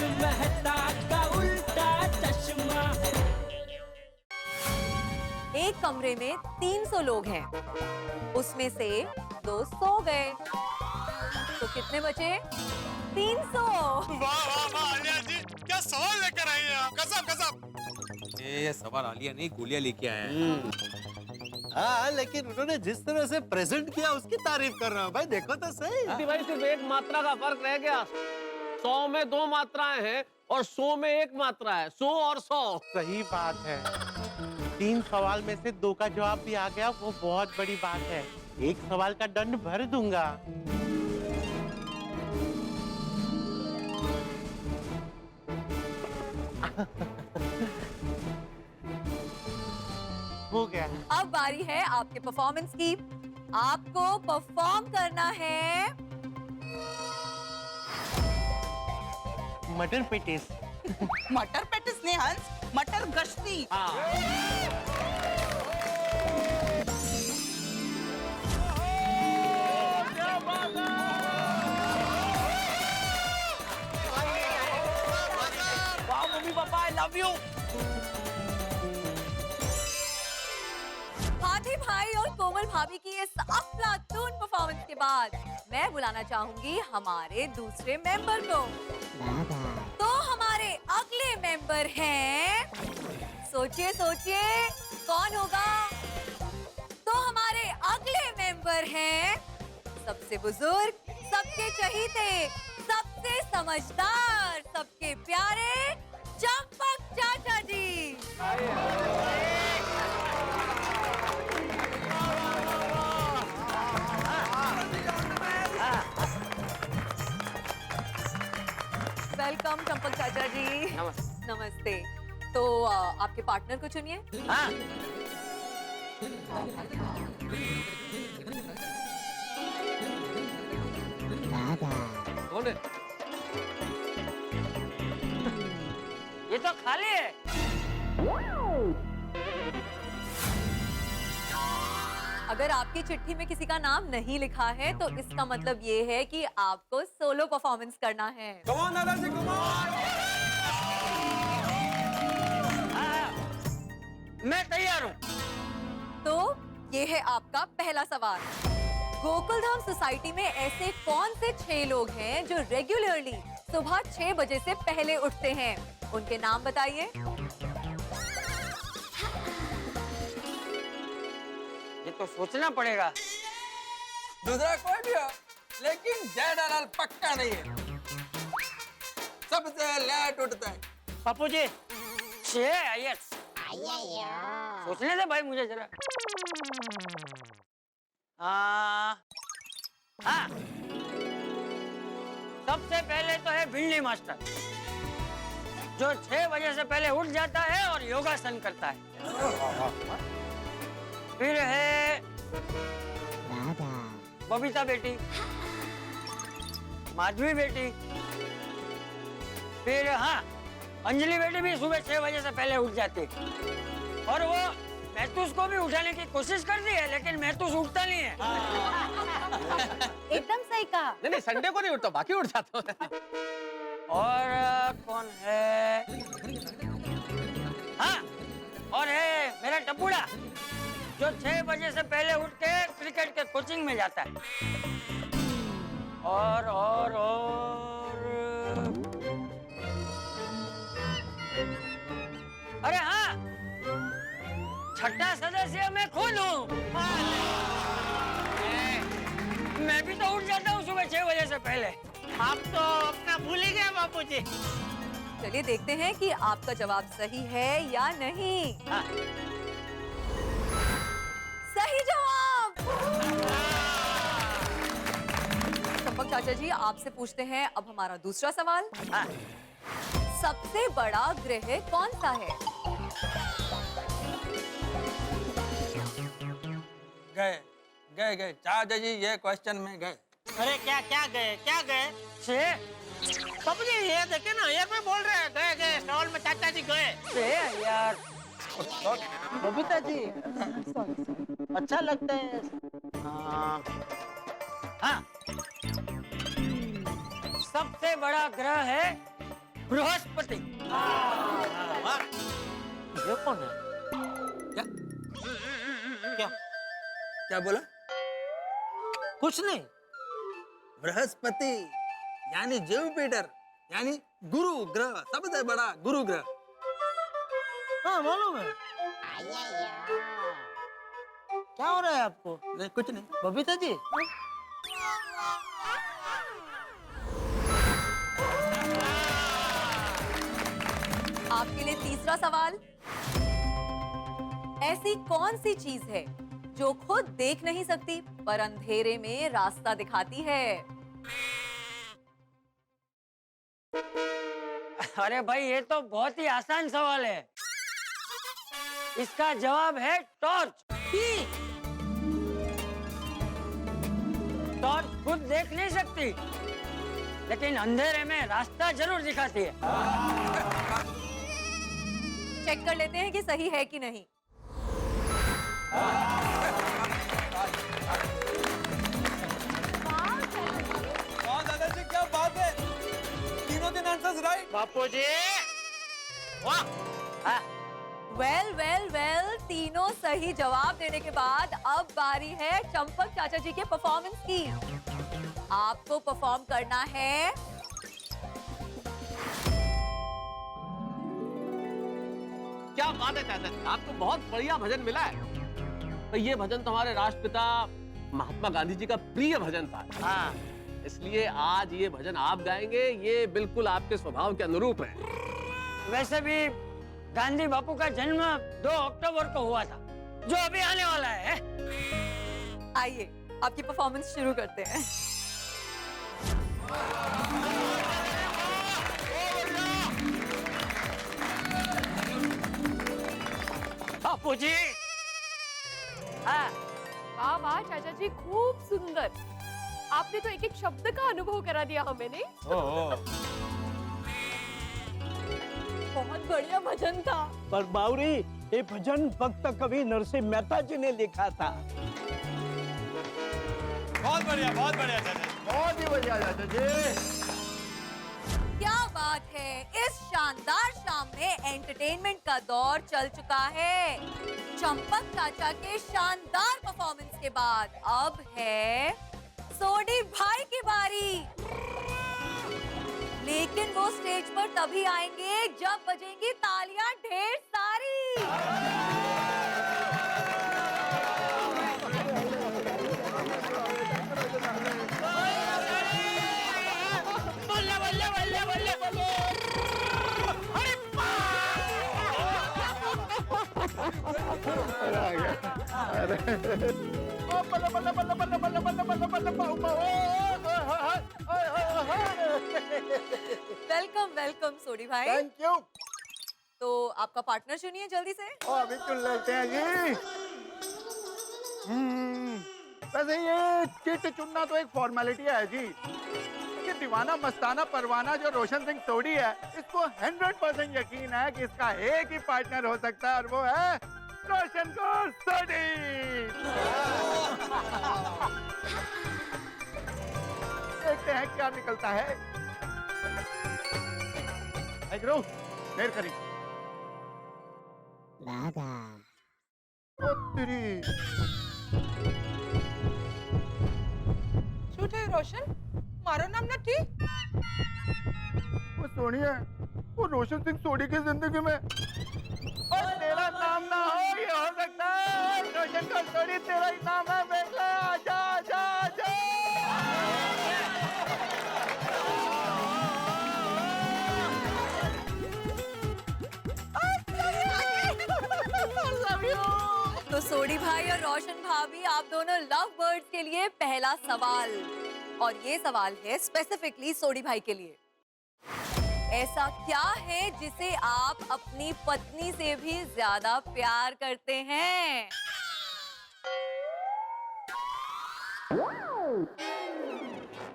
मेहता का उल्टा चश्मा। एक कमरे में 300 लोग हैं, उसमें से 2 सो गए, तो कितने बचे? 300। वाह वाह वाह आलिया जी, क्या सवाल लेकर आई हैं आप, कसम कसम। ये सवाल आलिया नहीं गोलियां लेके आया है। हाँ, लेकिन उन्होंने जिस तरह से प्रेजेंट किया उसकी तारीफ कर रहा हूँ भाई, देखो तो सही। भाई सिर्फ एक मात्रा का फर्क रह गया। 100 में 2 मात्राएं हैं और 100 में 1 मात्रा है। 100 और 100। सही बात है। 3 सवाल में से 2 का जवाब भी आ गया, वो बहुत बड़ी बात है। एक सवाल का दंड भर दूंगा। हो गया। अब बारी है आपके परफॉर्मेंस की। आपको परफॉर्म करना है मटर पेटिस। मटर पेटिस नहीं हंस, मटर गश्ती। वाह mummy papa, I love you. हाथी भाई और कोमल भाभी की इस अफलातून परफॉर्मेंस के बाद मैं बुलाना चाहूंगी हमारे दूसरे मेंबर को। तो हमारे अगले मेंबर हैं, सोचिए सोचिए कौन होगा? तो हमारे अगले मेंबर हैं सबसे बुजुर्ग, सबके चहीते, सबसे समझदार, सबके प्यारे चंपक चाचा जी। वेलकम चंपक चाचा जी। नमस्ते। तो आपके पार्टनर को चुनिए। कौन है? ये तो खाली है। अगर आपकी चिट्ठी में किसी का नाम नहीं लिखा है तो इसका मतलब ये है कि आपको सोलो परफॉर्मेंस करना है। कमान दादाजी कमान। मैं तैयार हूँ। तो ये है आपका पहला सवाल। गोकुलधाम सोसाइटी में ऐसे कौन से 6 लोग हैं जो रेगुलरली सुबह 6 बजे से पहले उठते हैं? उनके नाम बताइए। ये तो सोचना पड़ेगा। दूसरा कोई भी हो, लेकिन जेठालाल पक्का नहीं है। सबसे लेट उठता है। पप्पू जी। यस। सोचने दे भाई मुझे जरा। हाँ। सबसे पहले तो है भिंडी मास्टर, जो 6 बजे से पहले उठ जाता है और योगासन करता है। फिर है बबीता बेटी, माधवी बेटी, फिर अंजलि बेटी भी सुबह 6 बजे से पहले उठ जाती है और वो महतूस को भी उठाने की कोशिश करती है, लेकिन महतूस उठता नहीं है। एकदम सही कहा। नहीं, संडे को नहीं उठता, बाकी उठ जाता हूँ। और कौन है? और है मेरा टप्पूड़ा, जो 6 बजे से पहले उठ के क्रिकेट के कोचिंग में जाता है। और अरे छठा सदस्य मैं खुद हूँ। मैं भी तो उठ जाता हूँ सुबह 6 बजे से पहले। आप तो अपना भूल ही गए बापू जी। चलिए देखते हैं कि आपका जवाब सही है या नहीं। सही जवाब। चंपक चाचा जी, आपसे पूछते हैं अब हमारा दूसरा सवाल। सबसे बड़ा ग्रह कौन सा है? गए चाचा जी, ये क्वेश्चन में गए। अरे क्या गए? बापू जी ये देखे ना, एयर में बोल रहे हैं गए सवाल में चाचा जी गए। यार बबीता जी अच्छा लगता है। सबसे बड़ा ग्रह है बृहस्पति। ये कौन है? क्या क्या? क्या बोला? कुछ नहीं। बृहस्पति यानी जुपिटर यानी गुरु ग्रह, सबसे बड़ा गुरु ग्रह। हाँ मालूम है। क्या हो रहा है आपको? नहीं कुछ नहीं। बबीता जी, आपके लिए तीसरा सवाल। ऐसी कौन सी चीज है जो खुद देख नहीं सकती पर अंधेरे में रास्ता दिखाती है? अरे भाई ये तो बहुत ही आसान सवाल है। इसका जवाब है टॉर्च। टॉर्च खुद देख नहीं सकती लेकिन अंधेरे में रास्ता जरूर दिखाती है। चेक कर लेते हैं कि सही है कि नहीं। वाह दादाजी क्या बात है, तीनों दिन आंसर्स राइट। बापू जी, वाह। हाँ, वेल वेल वेल, तीनों सही जवाब देने के बाद अब बारी है चंपक चाचा जी के परफॉर्मेंस की। आपको परफॉर्म करना है क्या बात है चाचा जी, आपको बहुत बढ़िया भजन मिला है। तो ये भजन तो हमारे राष्ट्रपिता महात्मा गांधी जी का प्रिय भजन था। हाँ, इसलिए आज ये भजन आप गाएंगे, ये बिल्कुल आपके स्वभाव के अनुरूप है। वैसे भी गांधी बापू का जन्म 2 अक्टूबर को हुआ था, जो अभी आने वाला है। आइए आपकी परफॉर्मेंस शुरू करते हैं। बापू जी। हाँ, वाह वाह चाचा जी, खूब सुंदर। आपने तो एक एक शब्द का अनुभव करा दिया हमें, नहीं? बहुत बढ़िया भजन था। पर बावरी, ये भजन भक्त कवि नरसिंह मेहता जी ने लिखा था। बहुत बढ़िया चाचा जी। बहुत ही बढ़िया चाचा जी। क्या बात है, इस शानदार शाम में एंटरटेनमेंट का दौर चल चुका है। चंपक चाचा के शानदार परफॉर्मेंस के बाद अब है सोडी भाई की बारी। लेकिन वो स्टेज पर तभी आएंगे जब बजेंगी तालियां ढेर सारी। वेलकम वेलकम सोडी भाई। Thank you. तो आपका पार्टनर चुनिए जल्दी से। अभी चुन लेते हैं जी। वैसे ये चिट चुनना तो एक फॉर्मेलिटी है जी। ये दीवाना मस्ताना परवाना जो रोशन सिंह सोडी है, इसको 100% यकीन है कि इसका एक ही पार्टनर हो सकता है और वो है रोशन कौर सोडी। देखते हैं क्या निकलता है। देर करी શું થયું રોશન? મારો નામ નથી? वो सोनी है, वो रोशन सिंह सोडी की जिंदगी में और तेरा नाम ना हो ये हो सकता है। रोशन का सोडी तेरा ही नाम है बेटा। आजा आजा आजा। तो सोडी भाई और रोशन भाभी, आप दोनों लव बर्ड्स के लिए पहला सवाल, और ये सवाल है स्पेसिफिकली सोडी भाई के लिए। ऐसा क्या है जिसे आप अपनी पत्नी से भी ज्यादा प्यार करते हैं?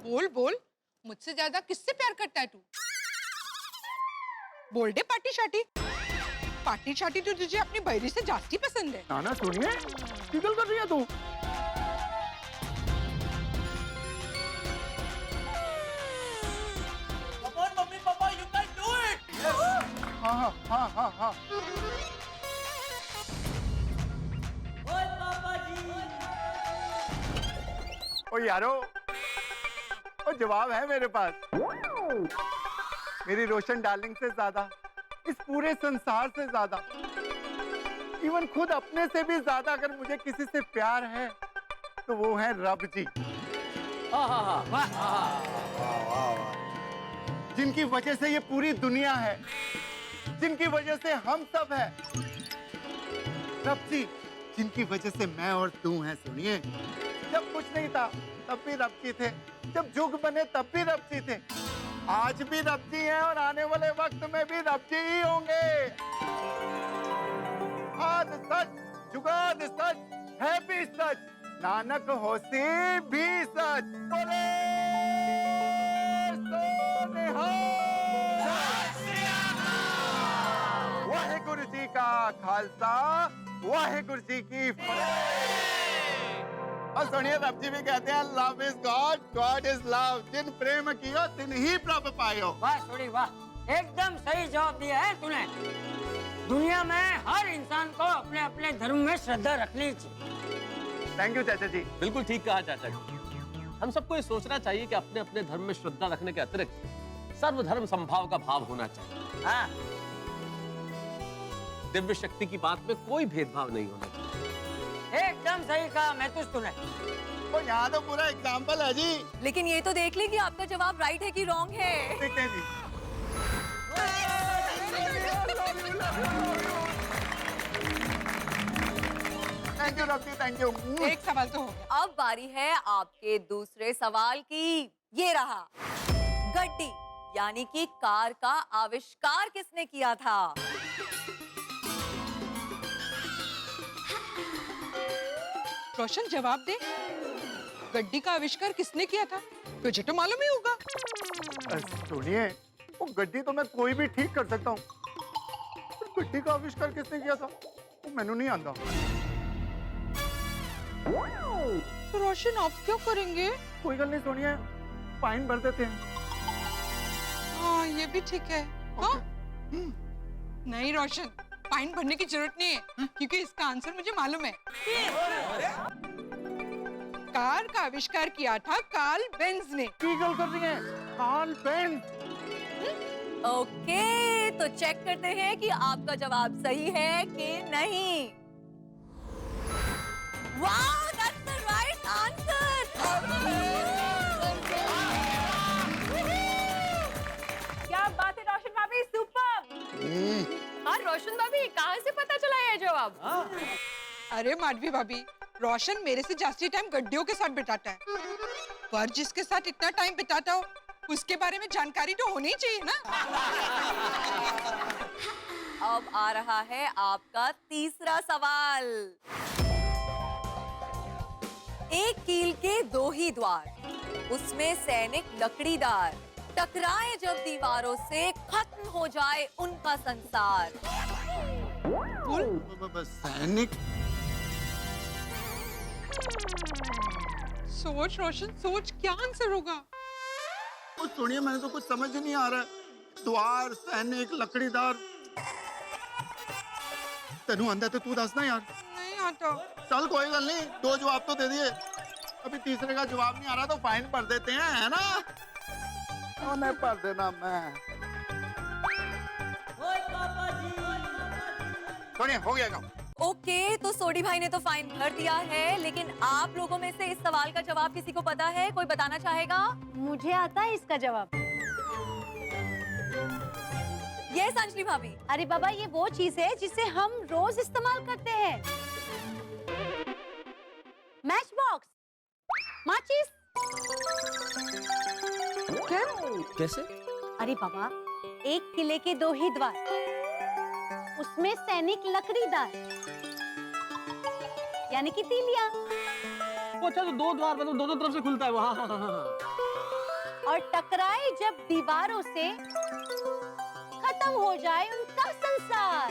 बोल बोल, मुझसे ज्यादा किससे प्यार करता है तू? बोल दे पार्टी शाटी। पार्टी शाटी तो तुझे अपनी बहरी से जास्ती पसंद है। नाना सुनिए, टिकल कर रही है तू। Come on, mummy papa, you can do it. हाँ हाँ हाँ हाँ। ओए पापा जी ओ यारो, ओ जवाब है मेरे पास। मेरी रोशन डार्लिंग से ज्यादा, इस पूरे संसार से ज्यादा, इवन खुद अपने से भी ज्यादा अगर मुझे किसी से प्यार है तो वो है रब जी। जिनकी वजह से ये पूरी दुनिया है, जिनकी वजह से हम सब है। रब जी, जिनकी वजह से मैं और तू हैं। सुनिए, जब कुछ नहीं था तब भी रब जी थे, जब जुग बने तब भी रब जी थे, आज भी रब जी हैं और आने वाले वक्त में भी रब जी ही होंगे। आद सच, जुगाद सच, है भी सच, नानक होसी भी सच। बोले सो निहाल। वाहेगुरु जी का खालसा, वाहेगुरु जी की फतेह। और सुनिए, रब जी भी कहते हैं love is God, God is love. जिन प्रेम कियो तिन ही प्रभ पायो। वाह सोडी वाह, एकदम सही जवाब दिया है तूने। दुनिया में हर इंसान को अपने अपने धर्म में श्रद्धा रखनी चाहिए। थैंक यू चाचा जी। बिल्कुल ठीक कहा चाचा जी। हम सबको ये सोचना चाहिए कि अपने अपने धर्म में श्रद्धा रखने के अतिरिक्त सर्वधर्म संभाव का भाव होना चाहिए। हाँ, दिव्य शक्ति की बात में कोई भेदभाव नहीं होना चाहिए। एकदम सही कहा महतूस तूने। तो यहाँ तो पूरा एग्जाम्पल है जी। लेकिन ये तो देख ले कि आपका जवाब राइट है कि रॉन्ग है। ठीक है जी। Thank you rub ji, thank you. एक सवाल तो हो गया। अब बारी है आपके दूसरे सवाल की। ये रहा, गड्डी यानी कि कार का आविष्कार किसने किया था? रोशन जवाब दे। गड्डी का आविष्कार किसने किया था? तुझे तो मालूम ही होगा। सुनिए, वो गड्डी तो मैं कोई भी ठीक कर सकता हूँ, गड्डी का आविष्कार किसने किया था वो मैंने नहीं आता। तो रोशन आप क्या करेंगे? कोई गल नहीं, सुनिए फाइन भर देते हैं। हाँ ये भी ठीक है। हाँ? नहीं रोशन, फाइन भरने की जरूरत नहीं है, क्योंकि इसका आंसर मुझे मालूम है। कार का आविष्कार किया था कार्ल बेंज ने। की गल कर रही है? Karl Benz. ओके, तो चेक करते हैं कि आपका जवाब सही है कि नहीं। वाह, दैट्स द राइट आंसर। क्या बात है रोशन भाभी, सुपर। हाँ रोशन भाभी, कहाँ से पता चला ये जवाब? अरे माधवी भाभी, रोशन मेरे से जास्ती टाइम गड्डियों के साथ बिताता है, पर जिसके साथ इतना टाइम बिताता हो उसके बारे में जानकारी तो होनी चाहिए ना। अब आ रहा है आपका तीसरा सवाल। एक कील के दो ही द्वार, उसमें सैनिक लकड़ीदार, टकराए जब दीवारों से खत्म हो जाए उनका संसार। सैनिक। सोच रोशन सोच, क्या आंसर होगा? कुछ सुनिए, मैंने तो कुछ समझ ही नहीं आ रहा। द्वार, सैनिक, लकड़ीदार। तेनू आंदा तो तू दस ना यार। नहीं आता। चल कोई गल नहीं, दो जवाब तो दे दिए, अभी तीसरे का जवाब नहीं आ रहा तो फाइन भर देते हैं, है ना? मैं भर देना मैं। ओए पापा जी सुनिए, हो गया काम। ओके, तो सोडी भाई ने तो फाइन भर दिया है, लेकिन आप लोगों में से इस सवाल का जवाब किसी को पता है? कोई बताना चाहेगा? मुझे आता है इसका जवाब। यस अंजलि भाभी। अरे बाबा, ये वो चीज है जिसे हम रोज इस्तेमाल करते हैं। मैच बॉक्स, माचिस। कैसे? अरे बाबा, एक किले के दो ही द्वार, उसमें सैनिक लकड़ीदार यानी कि तीलियां। अच्छा, तो दो द्वार मतलब दोनों तरफ से खुलता है वो। हाँ हाँ हाँ। और टकराए जब दीवारों से खत्म हो जाए उनका संसार,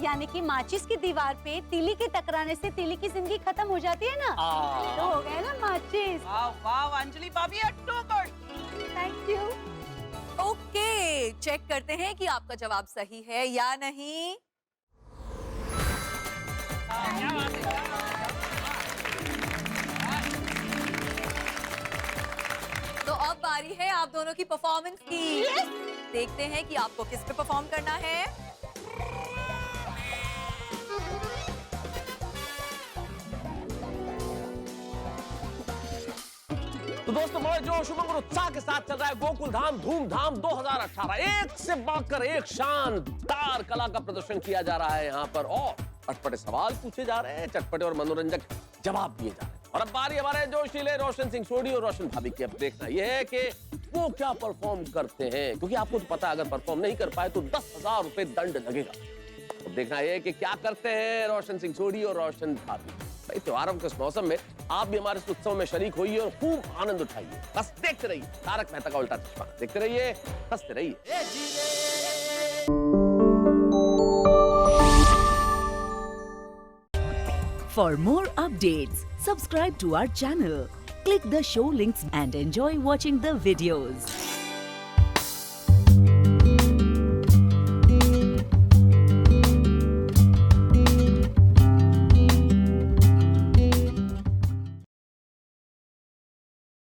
यानी कि माचिस की दीवार पे तीली के टकराने से तीली की जिंदगी खत्म हो जाती है ना, तो हो गया ना माचिस। वाह वाह अंजलि भाभी, अट्टू good. Thank you. Okay, check करते हैं कि आपका जवाब सही है या नहीं। तो अब बारी है आप दोनों की परफॉर्मेंस की। देखते हैं कि आपको किस पे परफॉर्म करना है। तो दोस्तों बड़े जोश उमंग और उत्साह के साथ चल रहा है गोकुल धाम धूमधाम 2018। एक से बढ़कर एक शानदार कला का प्रदर्शन किया जा रहा है यहाँ पर, और अटपटे सवाल पूछे जा रहे हैं, चटपटे और मनोरंजक जवाब दिए जा रहे हैं। और अब बारी हमारे जोशीले रोशन सिंह सोढ़ी और रोशन भाभी की। अब देखना यह है कि वो क्या परफॉर्म करते हैं, क्योंकि आपको तो पता है अगर परफॉर्म नहीं कर पाए तो 10,000 रुपए दंड लगेगा। अब देखना यह है कि क्या करते हैं रोशन सिंह सोढ़ी और रोशन भाभी। भाई त्योहारों के इस मौसम में आप भी हमारे इस उत्सव में शरीक होइए और खूब आनंद उठाइए। बस देखते रहिए तारक मेहता का उल्टा चश्मा, देखते रहिए, हंसते रहिए। For more updates, subscribe to our channel, click the show links and enjoy watching the videos.